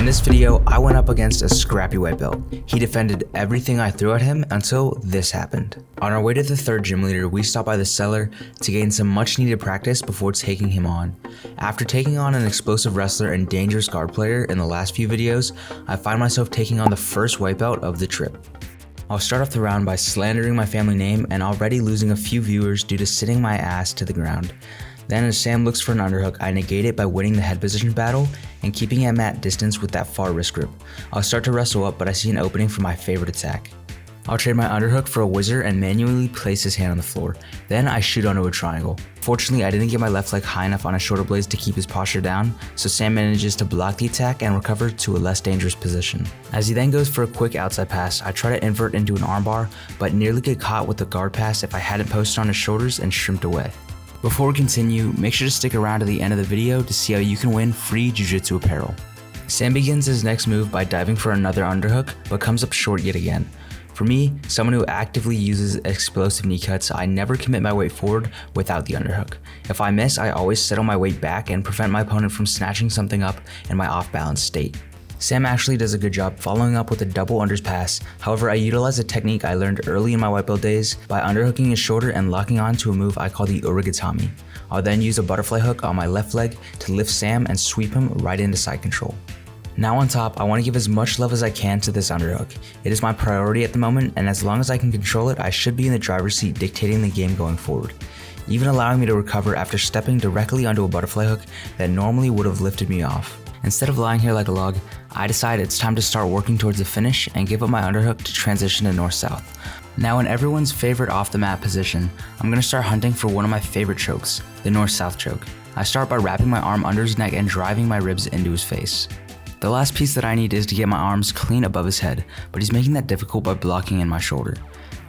this video, I went up against a scrappy white belt. He defended everything I threw at him until this happened. On our way to the third gym leader, we stopped by the Cellar to gain some much needed practice before taking him on. After taking on an explosive wrestler and dangerous guard player in the last few videos, I find myself taking on the first white belt of the trip. I'll start off the round by slandering my family name and already losing a few viewers due to sitting my ass to the ground. Then as Sam looks for an underhook, I negate it by winning the head position battle and keeping him at distance with that far wrist grip. I'll start to wrestle up, but I see an opening for my favorite attack. I'll trade my underhook for a whizzer and manually place his hand on the floor. Then I shoot onto a triangle. Fortunately, I didn't get my left leg high enough on his shoulder blades to keep his posture down, so Sam manages to block the attack and recover to a less dangerous position. As he then goes for a quick outside pass, I try to invert into an armbar, but nearly get caught with the guard pass if I hadn't posted on his shoulders and shrimped away. Before we continue, make sure to stick around to the end of the video to see how you can win free jiu-jitsu apparel. Sam begins his next move by diving for another underhook, but comes up short yet again. For me, someone who actively uses explosive knee cuts, I never commit my weight forward without the underhook. If I miss, I always settle my weight back and prevent my opponent from snatching something up in my off-balance state. Sam actually does a good job following up with a double unders pass. However, I utilize a technique I learned early in my white belt days by underhooking his shoulder and locking on to a move I call the origatami. I'll then use a butterfly hook on my left leg to lift Sam and sweep him right into side control. Now on top, I want to give as much love as I can to this underhook. It is my priority at the moment, and as long as I can control it, I should be in the driver's seat dictating the game going forward, even allowing me to recover after stepping directly onto a butterfly hook that normally would have lifted me off. Instead of lying here like a log, I decide it's time to start working towards the finish and give up my underhook to transition to north-south. Now in everyone's favorite off-the-mat position, I'm going to start hunting for one of my favorite chokes, the north-south choke. I start by wrapping my arm under his neck and driving my ribs into his face. The last piece that I need is to get my arms clean above his head, but he's making that difficult by blocking in my shoulder.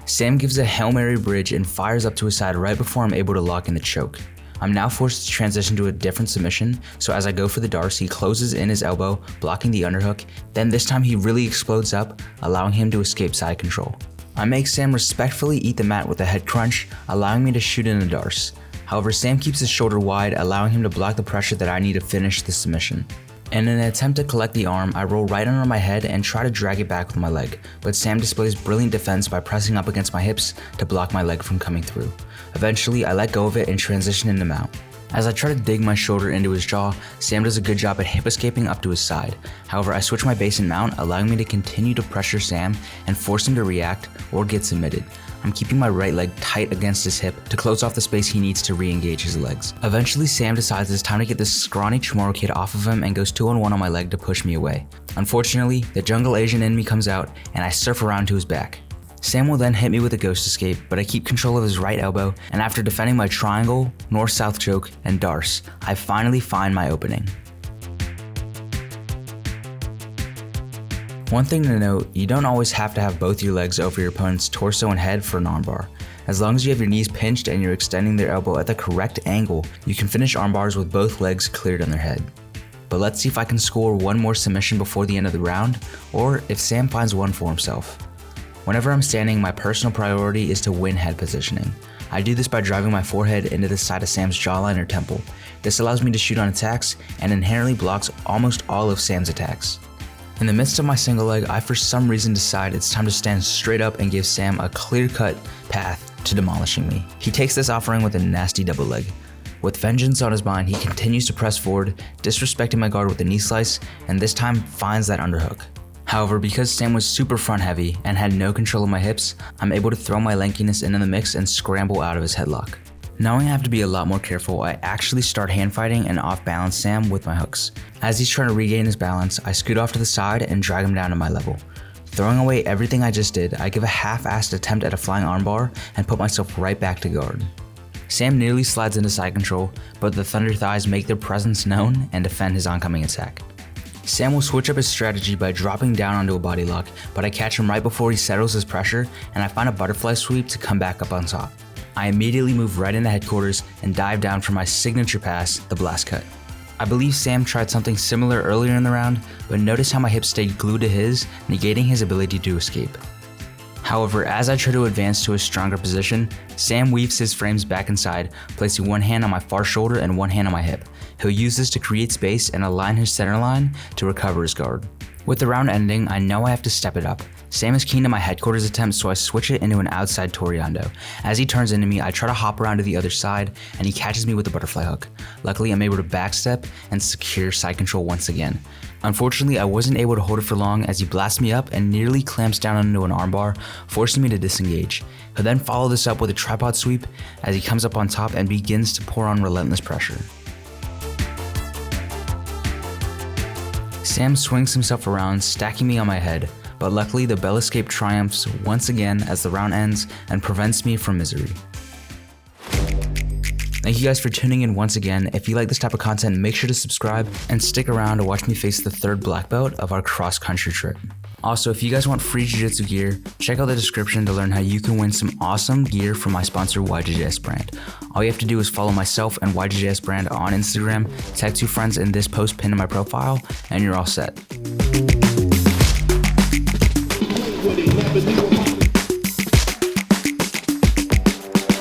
Sam gives a Hail Mary bridge and fires up to his side right before I'm able to lock in the choke. I'm now forced to transition to a different submission, so as I go for the darce, he closes in his elbow, blocking the underhook. Then this time he really explodes up, allowing him to escape side control. I make Sam respectfully eat the mat with a head crunch, allowing me to shoot in a darce. However, Sam keeps his shoulder wide, allowing him to block the pressure that I need to finish the submission. In an attempt to collect the arm, I roll right under my head and try to drag it back with my leg, but Sam displays brilliant defense by pressing up against my hips to block my leg from coming through. Eventually, I let go of it and transition into mount. As I try to dig my shoulder into his jaw, Sam does a good job at hip escaping up to his side. However, I switch my base and mount, allowing me to continue to pressure Sam and force him to react or get submitted. I'm keeping my right leg tight against his hip to close off the space he needs to re-engage his legs. Eventually, Sam decides it's time to get this scrawny Chamorro kid off of him and goes 2-on-1 on my leg to push me away. Unfortunately, the jungle Asian in me comes out and I surf around to his back. Sam will then hit me with a ghost escape, but I keep control of his right elbow, and after defending my triangle, north-south choke, and darce, I finally find my opening. One thing to note, you don't always have to have both your legs over your opponent's torso and head for an armbar. As long as you have your knees pinched and you're extending their elbow at the correct angle, you can finish armbars with both legs cleared on their head. But let's see if I can score one more submission before the end of the round, or if Sam finds one for himself. Whenever I'm standing, my personal priority is to win head positioning. I do this by driving my forehead into the side of Sam's jawline or temple. This allows me to shoot on attacks and inherently blocks almost all of Sam's attacks. In the midst of my single leg, I for some reason decide it's time to stand straight up and give Sam a clear-cut path to demolishing me. He takes this offering with a nasty double leg. With vengeance on his mind, he continues to press forward, disrespecting my guard with a knee slice, and this time finds that underhook. However, because Sam was super front heavy and had no control of my hips, I'm able to throw my lankiness into the mix and scramble out of his headlock. Knowing I have to be a lot more careful, I actually start hand fighting and off-balance Sam with my hooks. As he's trying to regain his balance, I scoot off to the side and drag him down to my level. Throwing away everything I just did, I give a half-assed attempt at a flying armbar and put myself right back to guard. Sam nearly slides into side control, but the Thunder Thighs make their presence known and defend his oncoming attack. Sam will switch up his strategy by dropping down onto a body lock, but I catch him right before he settles his pressure and I find a butterfly sweep to come back up on top. I immediately move right into headquarters and dive down for my signature pass, the blast cut. I believe Sam tried something similar earlier in the round, but notice how my hips stayed glued to his, negating his ability to escape. However, as I try to advance to a stronger position, Sam weaves his frames back inside, placing one hand on my far shoulder and one hand on my hip. He'll use this to create space and align his center line to recover his guard. With the round ending, I know I have to step it up. Sam is keen to my headquarters attempt, so I switch it into an outside Toriando. As he turns into me, I try to hop around to the other side, and he catches me with a butterfly hook. Luckily, I'm able to backstep and secure side control once again. Unfortunately, I wasn't able to hold it for long as he blasts me up and nearly clamps down onto an armbar, forcing me to disengage. He'll then follow this up with a tripod sweep as he comes up on top and begins to pour on relentless pressure. Sam swings himself around, stacking me on my head, but luckily the bell escape triumphs once again as the round ends and prevents me from misery. Thank you guys for tuning in once again. If you like this type of content, make sure to subscribe and stick around to watch me face the third black belt of our cross-country trip. Also, if you guys want free jiu-jitsu gear, check out the description to learn how you can win some awesome gear from my sponsor YJJS brand. All you have to do is follow myself and YJJS brand on Instagram, tag 2 friends in this post pinned to my profile, and you're all set.